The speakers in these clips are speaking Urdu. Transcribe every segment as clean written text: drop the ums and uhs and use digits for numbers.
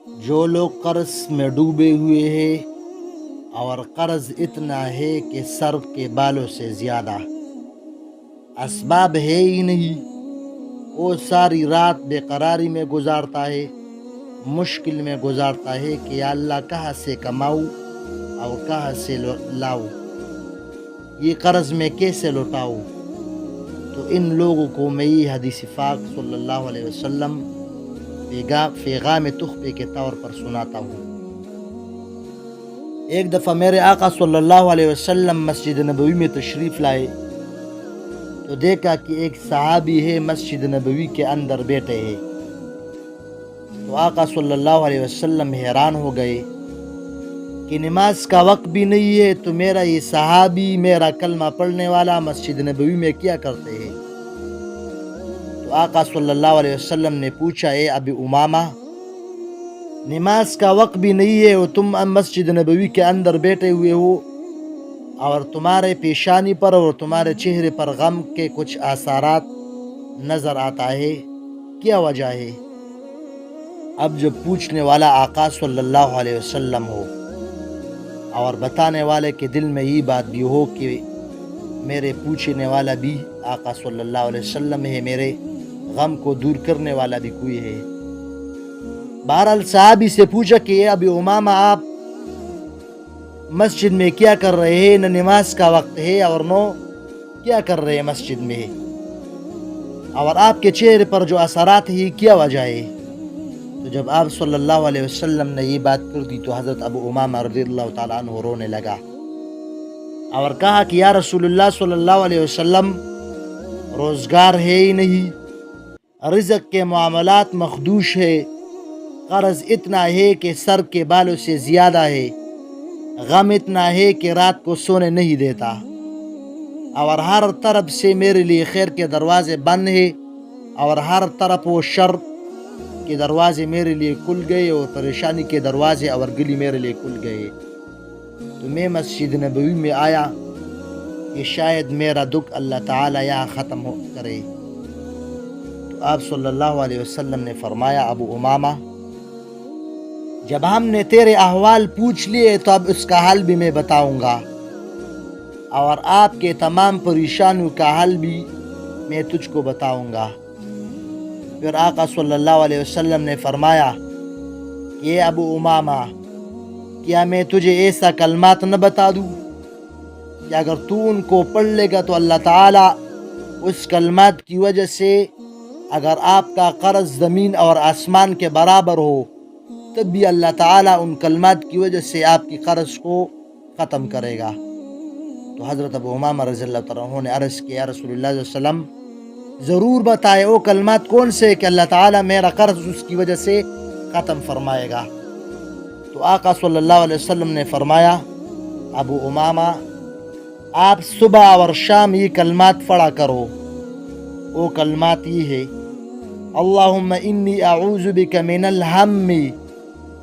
جو لوگ قرض میں ڈوبے ہوئے ہیں اور قرض اتنا ہے کہ سر کے بالوں سے زیادہ، اسباب ہے ہی نہیں، وہ ساری رات بے قراری میں گزارتا ہے، مشکل میں گزارتا ہے کہ یا اللہ کہاں سے کماؤں اور کہاں سے لاؤں، یہ قرض میں کیسے لوٹاؤں۔ تو ان لوگوں کو میں یہ حدیث پاک صلی اللہ علیہ وسلم پیغام تحفے کے طور پر سناتا ہوں۔ ایک دفعہ میرے آقا صلی اللہ علیہ وسلم مسجد نبوی میں تشریف لائے تو دیکھا کہ ایک صحابی ہے مسجد نبوی کے اندر بیٹھے ہیں۔ تو آقا صلی اللہ علیہ وسلم حیران ہو گئے کہ نماز کا وقت بھی نہیں ہے تو میرا یہ صحابی، میرا کلمہ پڑھنے والا مسجد نبوی میں کیا کرتے ہیں۔ تو آقا صلی اللہ علیہ وسلم نے پوچھا، اے ابی امامہ، نماز کا وقت بھی نہیں ہے اور تم مسجد نبوی کے اندر بیٹھے ہوئے ہو اور تمہارے پیشانی پر اور تمہارے چہرے پر غم کے کچھ آثارات نظر آتا ہے، کیا وجہ ہے؟ اب جب پوچھنے والا آقا صلی اللہ علیہ وسلم ہو اور بتانے والے کے دل میں یہ بات بھی ہو کہ میرے پوچھنے والا بھی آقا صلی اللہ علیہ وسلم ہے، میرے غم کو دور کرنے والا بھی کوئی ہے۔ بہرحال صحابی سے پوچھا کہ اے ابی امامہ، آپ مسجد میں کیا کر رہے ہیں؟ نہ نماز کا وقت ہے اور نہ کیا کر رہے ہیں مسجد میں، اور آپ کے چہرے پر جو اثرات ہیں کیا وجہ ہے؟ تو جب آپ صلی اللہ علیہ وسلم نے یہ بات کر دی تو حضرت ابو امامہ رضی اللہ تعالیٰ عنہ رونے لگا اور کہا کہ یا رسول اللہ صلی اللہ علیہ وسلم، روزگار ہے ہی نہیں، رزق کے معاملات مخدوش ہے، قرض اتنا ہے کہ سر کے بالوں سے زیادہ ہے، غم اتنا ہے کہ رات کو سونے نہیں دیتا، اور ہر طرف سے میرے لیے خیر کے دروازے بند ہیں اور ہر طرف وہ شر کے دروازے میرے لیے کھل گئے اور پریشانی کے دروازے اور گلی میرے لیے کھل گئے۔ تو میں مسجد نبوی میں آیا کہ شاید میرا دکھ اللہ تعالیٰ یہاں ختم کرے۔ تو آپ صلی اللہ علیہ وسلم نے فرمایا، ابو امامہ، جب ہم نے تیرے احوال پوچھ لیے تو اب اس کا حل بھی میں بتاؤں گا، اور آپ کے تمام پریشانیوں کا حل بھی میں تجھ کو بتاؤں گا۔ پھر آقا صلی اللہ علیہ وسلم نے فرمایا کہ اے ابو امامہ، کیا میں تجھے ایسا کلمات نہ بتا دوں کہ اگر تو ان کو پڑھ لے گا تو اللہ تعالیٰ اس کلمات کی وجہ سے اگر آپ کا قرض زمین اور آسمان کے برابر ہو تب بھی اللہ تعالیٰ ان کلمات کی وجہ سے آپ کی قرض کو ختم کرے گا۔ تو حضرت ابو امامہ رضی اللہ تعالیٰ عنہ نے عرض کیا، یا رسول اللہ صلی اللہ علیہ وسلم، ضرور بتائے وہ کلمات کون سے کہ اللہ تعالیٰ میرا قرض اس کی وجہ سے ختم فرمائے گا۔ تو آقا صلی اللہ علیہ وسلم نے فرمایا، ابو امامہ، آپ صبح اور شام یہ کلمات پڑھا کرو۔ وہ کلمات یہ ہے، اللہم انی اعوذ بک من الہم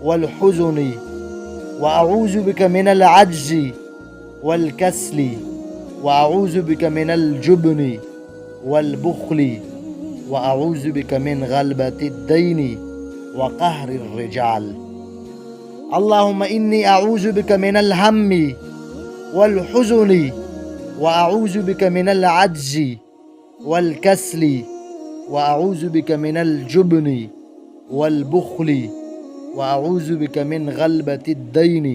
والحزن واعوذ بک من العجز والکسل واعوذ بک من الجبن والبخل واعوذ بک من غلبۃ الدین وقہر الرجال۔ اللہم انی اعوذ بک من الہم والحزن واعوذ بک من العجز والکسل واعوذ بک من الجبن والبخل واعوذ بک من غلبۃ الدین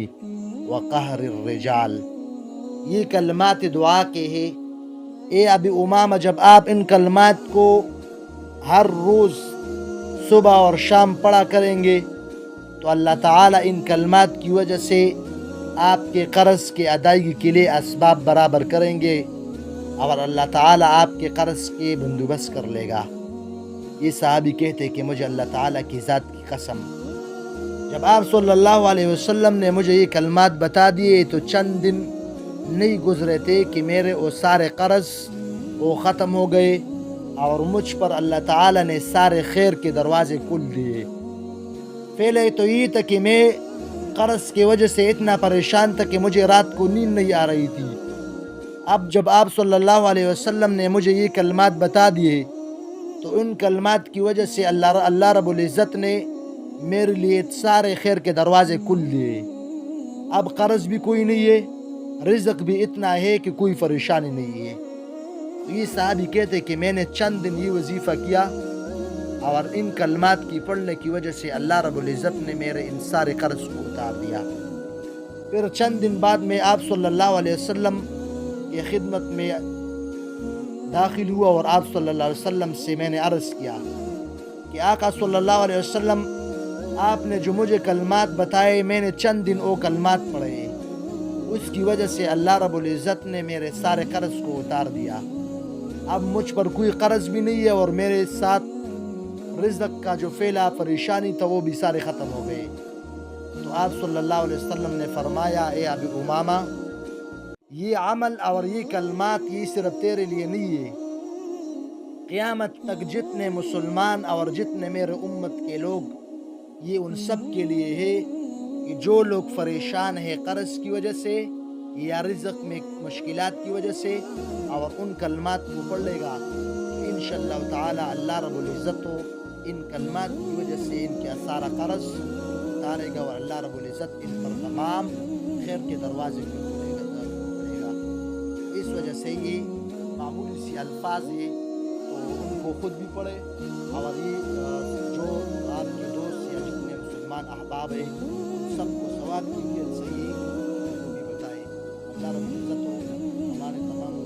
وقہر الرجال۔ یہ کلمات دعا کے ہیں۔ اے ابی امامہ، جب آپ ان کلمات کو ہر روز صبح اور شام پڑھا کریں گے تو اللہ تعالیٰ ان کلمات کی وجہ سے آپ کے قرض کے ادائیگی کے لیے اسباب برابر کریں گے اور اللہ تعالیٰ آپ کے قرض کے بندوبست کر لے گا۔ یہ صحابی کہتے کہ مجھے اللہ تعالیٰ کی ذات کی قسم، جب آپ صلی اللہ علیہ وسلم نے مجھے یہ کلمات بتا دیے تو چند دن نہیں گزرے تھے کہ میرے وہ سارے قرض وہ ختم ہو گئے اور مجھ پر اللہ تعالیٰ نے سارے خیر کے دروازے کھول دیے۔ پہلے تو یہ تھا کہ میں قرض کی وجہ سے اتنا پریشان تھا کہ مجھے رات کو نیند نہیں آ رہی تھی۔ اب جب آپ صلی اللہ علیہ وسلم نے مجھے یہ کلمات بتا دیے تو ان کلمات کی وجہ سے اللہ رب العزت نے میرے لیے سارے خیر کے دروازے کھل دیے، اب قرض بھی کوئی نہیں ہے، رزق بھی اتنا ہے کہ کوئی پریشانی نہیں ہے۔ تو یہ صحابی کہتے کہ میں نے چند دن یہ وظیفہ کیا اور ان کلمات کی پڑھنے کی وجہ سے اللہ رب العزت نے میرے ان سارے قرض کو اتار دیا۔ پھر چند دن بعد میں آپ صلی اللہ علیہ وسلم کی خدمت میں داخل ہوا اور آپ صلی اللہ علیہ وسلم سے میں نے عرض کیا کہ آقا صلی اللہ علیہ وسلم، آپ نے جو مجھے کلمات بتائے میں نے چند دن وہ کلمات پڑھے، اس کی وجہ سے اللہ رب العزت نے میرے سارے قرض کو اتار دیا، اب مجھ پر کوئی قرض بھی نہیں ہے اور میرے ساتھ رزق کا جو پھیلا پریشانی تھا وہ بھی سارے ختم ہو گئے۔ تو آپ صلی اللہ علیہ وسلم نے فرمایا، اے ابی امامہ، یہ عمل اور یہ کلمات یہ صرف تیرے لیے نہیں ہے، قیامت تک جتنے مسلمان اور جتنے میرے امت کے لوگ، یہ ان سب کے لیے ہے کہ جو لوگ پریشان ہیں قرض کی وجہ سے یا رزق میں مشکلات کی وجہ سے اور ان کلمات کو پڑھ لے گا تو انشاءاللہ تعالی اللہ رب العزت ان کلمات کی وجہ سے ان کا سارا قرض اتارے گا اور اللہ رب العزت ان پر تمام خیر کے دروازے کو کھولے گا۔ اس وجہ سے یہ معمولی سی الفاظ ہے، تو ان کو خود بھی پڑھے اور یہ جو آپ کے دوست یا جتنے مسلمان احباب ہیں ان سب کو ثواب کی نیت سے یہ بھی بتائیں۔ اللہ رب العزت ہمارے تمام